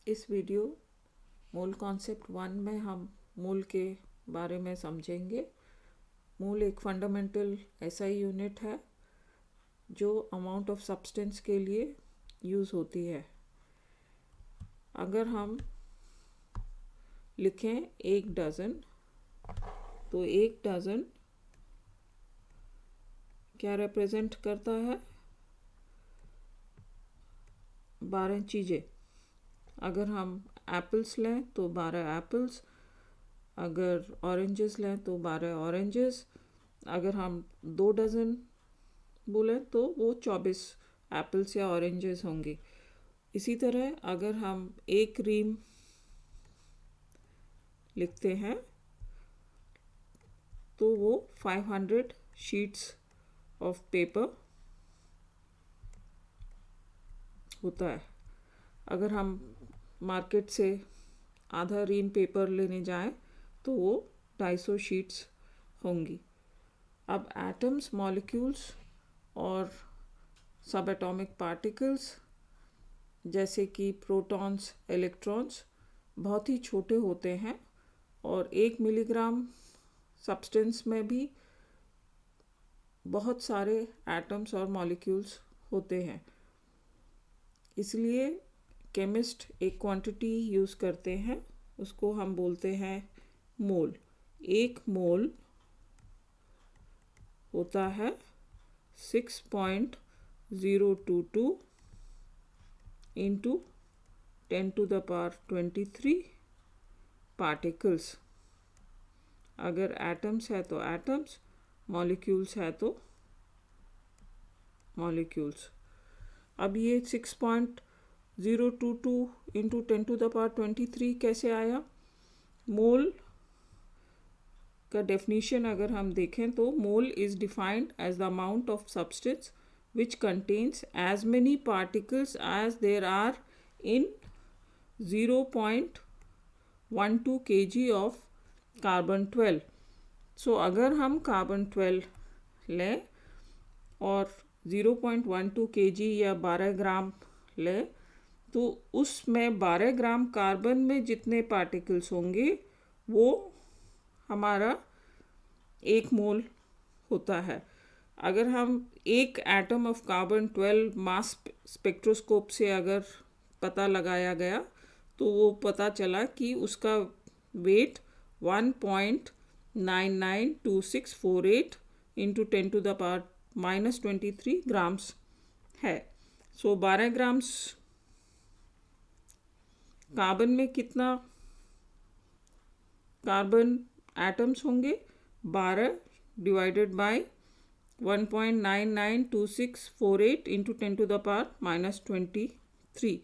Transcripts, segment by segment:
इस video mole concept 1 में हम मोल के बारे में समझेंगे। मोल एक फंडामेंटल एसआई यूनिट है जो अमाउंट ऑफ सब्सटेंस के लिए यूज़ होती है। अगर हम लिखें 1 डज़न, तो 1 डज़न क्या रिप्रेजेंट करता है? 12 चीज़ें। अगर हम एप्पल्स लें तो 12 एप्पल्स, अगर ऑरेंजेस लें तो 12 ऑरेंजेस, अगर हम 2 डज़न बोलें तो वो 24 एप्पल्स या ऑरेंजेस होंगे। इसी तरह अगर हम एक रीम लिखते हैं तो वो 500 शीट्स ऑफ पेपर होता है। अगर हम मार्केट से आधा रीम पेपर लेने जाएं तो वो 250 शीट्स होंगी। अब एटम्स, मॉलिक्यूल्स और सब एटॉमिक पार्टिकल्स जैसे कि प्रोटॉन्स, इलेक्ट्रॉन्स बहुत ही छोटे होते हैं और 1 मिलीग्राम सब्सटेंस में भी बहुत सारे एटम्स और मॉलिक्यूल्स होते हैं। इसलिए केमिस्ट एक क्वांटिटी यूज़ करते हैं, उसको हम बोलते हैं मोल। 1 मोल होता है 6.022 इंटू 10⁻23 पार्टिकल्स। अगर एटम्स है तो एटम्स, मॉलिक्यूल्स है तो मॉलिक्यूल्स। अब ये 6.022 इंटू 10⁻23 कैसे आया? मोल का डेफिनेशन अगर हम देखें तो mole is defined as the amount of substance which contains as many particles as there are in 0.12 kg of carbon 12। सो अगर हम कार्बन 12 लें और 0.12 kg या 12 ग्राम लें तो उसमें 12 ग्राम कार्बन में जितने पार्टिकल्स होंगे वो हमारा 1 मोल होता है। अगर हम एक atom of carbon 12 mass spectroscope से अगर पता लगाया गया तो वो पता चला कि उसका वेट 1.992648 इंटू 10⁻⁻23 ग्राम्स है। सो 12 ग्राम्स कार्बन में कितना कार्बन एटम्स होंगे? 12 डिवाइडेड बाय 1.992648 इंटू 10⁻⁻23,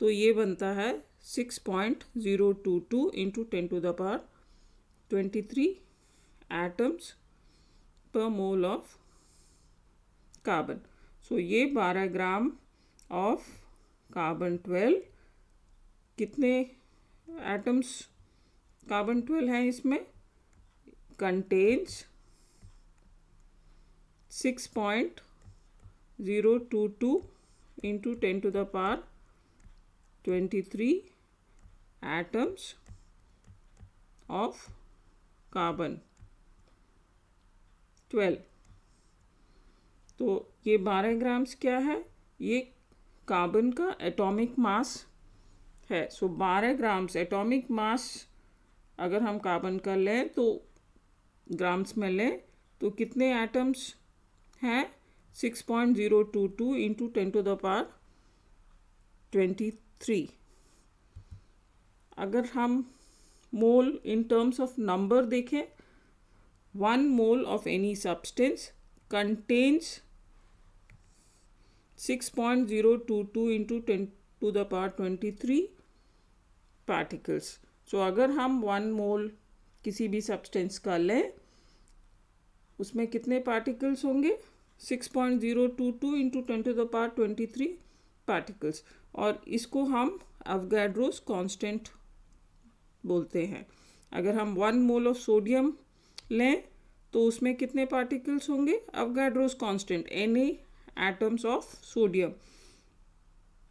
तो ये बनता है 6.022 इंटू 10⁻23 एटम्स पर मोल ऑफ कार्बन। सो ये 12 ग्राम ऑफ कार्बन 12 कितने एटम्स कार्बन 12 हैं इसमें? Contains 6.022 into 10⁻23 atoms of carbon 12। तो ये 12 ग्राम्स क्या है? ये कार्बन का एटॉमिक मास है। सो 12 ग्राम्स एटॉमिक मास अगर हम कार्बन का लें तो ग्राम्स में लें तो कितने एटम्स हैं? 6.022 इंटू 10⁻23। अगर हम mole in terms of number देखें, 1 mole of any substance contains 6.022 into 10⁻23 particles. So अगर हम 1 मोल किसी भी सब्सटेंस का लें उसमें कितने पार्टिकल्स होंगे? 6.022 इंटू 10⁻23 पार्टिकल्स। और इसको हम अवोगाड्रोस कांस्टेंट बोलते हैं। अगर हम 1 मोल ऑफ सोडियम लें तो उसमें कितने पार्टिकल्स होंगे? Avogadro's constant, any atoms of sodium.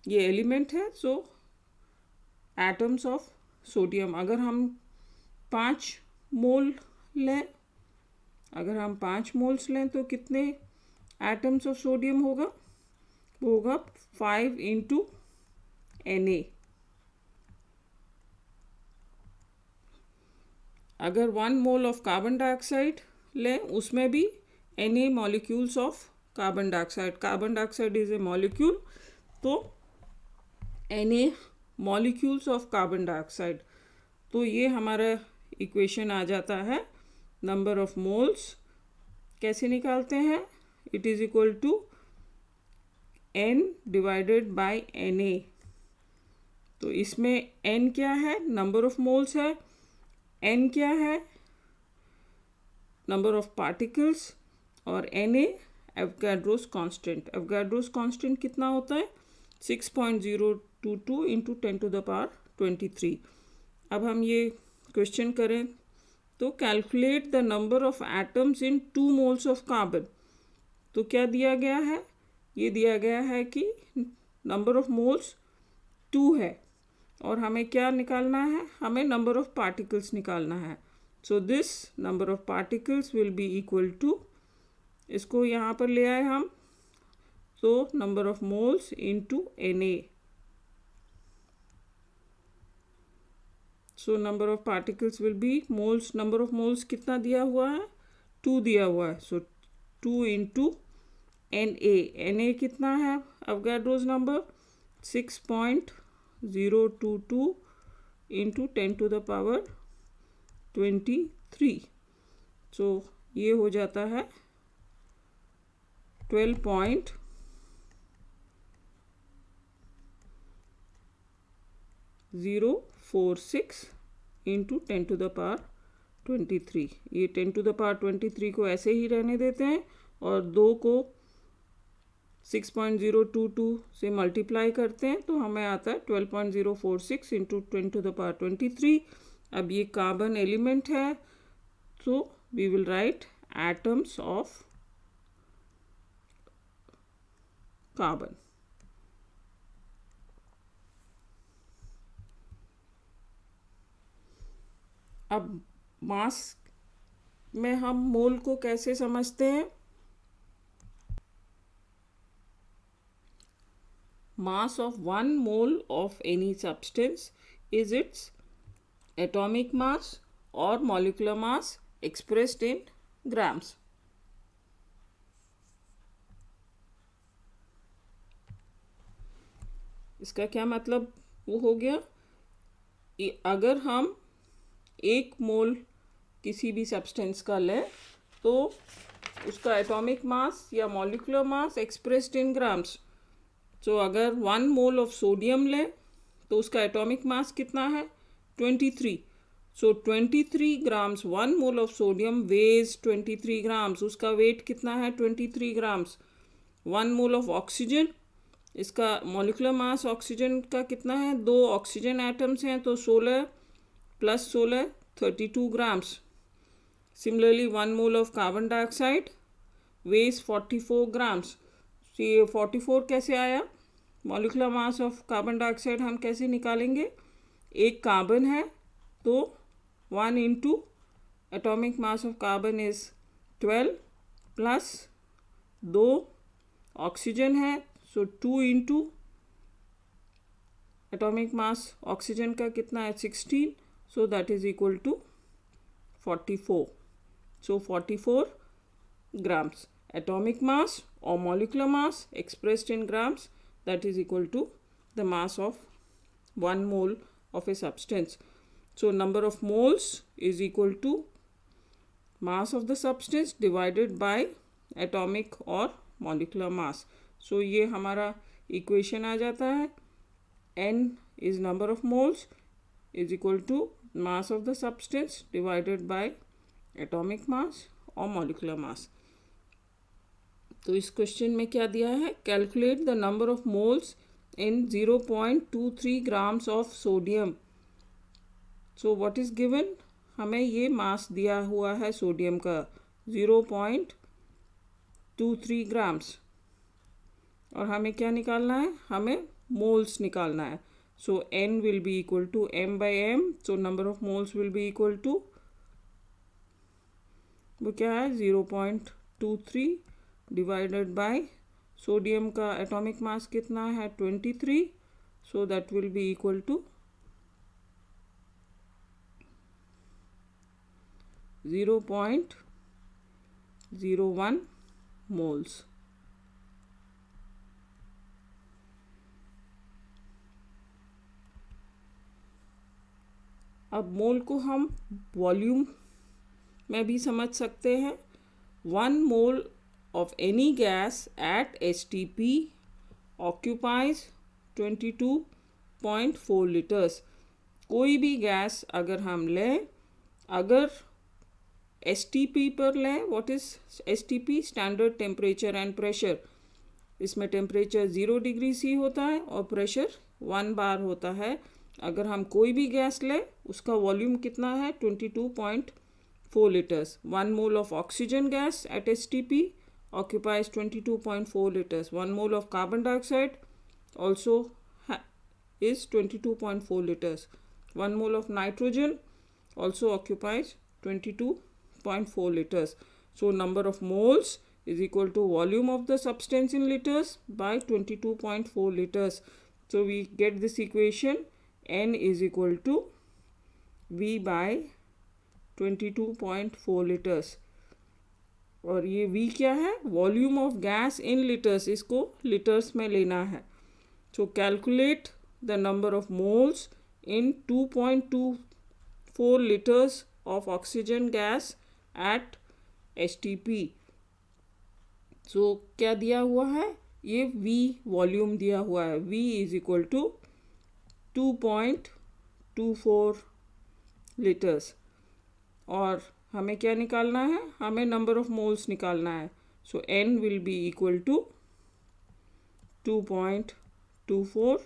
ये एलिमेंट है, सो एटम्स ऑफ सोडियम। अगर हम 5 मोल लें, अगर हम 5 मोल्स लें तो कितने एटम्स ऑफ सोडियम होगा? वो होगा 5 इंटू Na। अगर 1 मोल ऑफ कार्बन डाइऑक्साइड लें, उसमें भी Na molecules of carbon dioxide, carbon dioxide is a molecule, तो Na molecules of carbon dioxide. तो ये हमारा इक्वेशन आ जाता है। नंबर ऑफ मोल्स कैसे निकालते हैं? It is equal to N divided by Na। तो इसमें N क्या है? नंबर ऑफ मोल्स है। N क्या है? Number of particles. और Na Avogadro's constant. Avogadro's constant कितना होता है? 6.022 इंटू 10⁻23। अब हम ये क्वेश्चन करें तो calculate the number of atoms in 2 moles of carbon. तो क्या दिया गया है? ये दिया गया है कि नंबर ऑफ मोल्स 2 है और हमें क्या निकालना है? हमें नंबर ऑफ पार्टिकल्स निकालना है। So this number of particles will be equal to, इसको यहाँ पर ले आए हम, तो number of moles into Na। So number of particles will be moles, number of moles कितना दिया हुआ है? 2 दिया हुआ है। सो 2 इंटू Na कितना है? Avogadro's number 6.022 into 10⁻23। सो ये हो जाता है 12.046 इंटू 10⁻23। ये 10⁻23 को ऐसे ही रहने देते हैं और 2 को 6.022 से मल्टीप्लाई करते हैं तो हमें आता है 12.046 इंटू 10⁻23। अब ये कार्बन एलिमेंट है, तो we will write atoms of carbon. अब मास में हम मोल को कैसे समझते हैं? Mass of 1 mole of any substance is its atomic mass or molecular mass expressed in grams. इसका क्या मतलब वो हो गया? अगर हम 1 मोल किसी भी सब्सटेंस का लें तो उसका एटॉमिक मास या molecular mass expressed in grams. So अगर 1 मोल ऑफ सोडियम लें तो उसका एटॉमिक मास कितना है? 23। So 23 grams, 1 mole of sodium weighs 23 grams, उसका वेट कितना है? 23 ग्राम्स। 1 मोल ऑफ ऑक्सीजन, इसका मॉलिक्यूलर मास ऑक्सीजन का कितना है? 2 ऑक्सीजन एटम्स हैं तो 16 + 16 32 grams. Similarly 1 mole of carbon dioxide weighs 44 grams. ये 44 कैसे आया? Molecular mass of carbon dioxide हम कैसे निकालेंगे? एक कार्बन है तो 1 into atomic mass of carbon is 12 plus 2 oxygen है, so 2 into atomic mass oxygen का कितना है? 16, so that is equal to 44। So 44 grams atomic mass or molecular mass expressed in grams, that is equal to the mass of 1 mole of a substance. So number of moles is equal to mass of the substance divided by atomic or molecular mass. So ये हमारा equation आ जाता है। N is number of moles is equal to mass of the substance divided by atomic mass और molecular mass। तो इस question में क्या दिया है? Calculate the number of moles in 0.23 grams of sodium. So what is given? हमें ये मास दिया हुआ है सोडियम का 0.23 ग्राम्स और हमें क्या निकालना है? हमें मोल्स निकालना है। So N will be equal to M by M. So number of moles will be equal to, वो क्या है 0.23 डिवाइडेड बाय सोडियम का एटॉमिक मास कितना है 23. So that will be equal to 0.01 moles. अब मोल को हम वॉल्यूम में भी समझ सकते हैं. 1 मोल of any gas at STP occupies 22.4 liters. कोई भी गैस अगर हम लें, अगर STP पर लें, what is STP? Standard temperature and pressure. इसमें टेम्परेचर 0 डिग्री C होता है और प्रेशर 1 बार होता है. अगर हम कोई भी गैस लें, उसका वॉल्यूम कितना है 22.4 liters. 1 mole of oxygen gas at STP occupies 22.4 liters. 1 mole of carbon dioxide also is 22.4 liters. 1 mole of nitrogen also occupies 22.4 liters. So number of moles is equal to volume of the substance in liters by 22.4 liters. So we get this equation, N is equal to V by 22.4 liters. और ये V क्या है? Volume of gas in litres. इसको litres में लेना है. सो calculate the number of moles in 2.24 liters of oxygen gas at STP. सो क्या दिया हुआ है? ये V वॉल्यूम दिया हुआ है. V is equal to 2.24 liters. और हमें क्या निकालना है? हमें नंबर ऑफ मोल्स निकालना है. So N will be equal to 2.24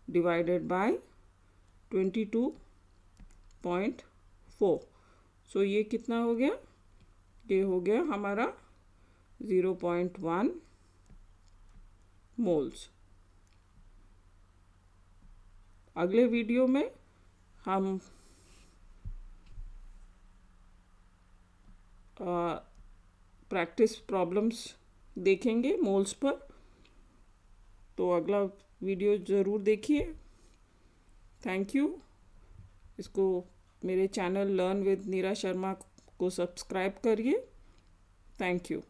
divided by 22.4. सो ये कितना हो गया? ये हो गया हमारा 0.1 मोल्स. अगले वीडियो में हम प्रैक्टिस प्रॉब्लम्स देखेंगे मोल्स पर. तो अगला वीडियो ज़रूर देखिए. Thank you. इसको मेरे चैनल लर्न विद नीरा शर्मा को सब्सक्राइब करिए. Thank you.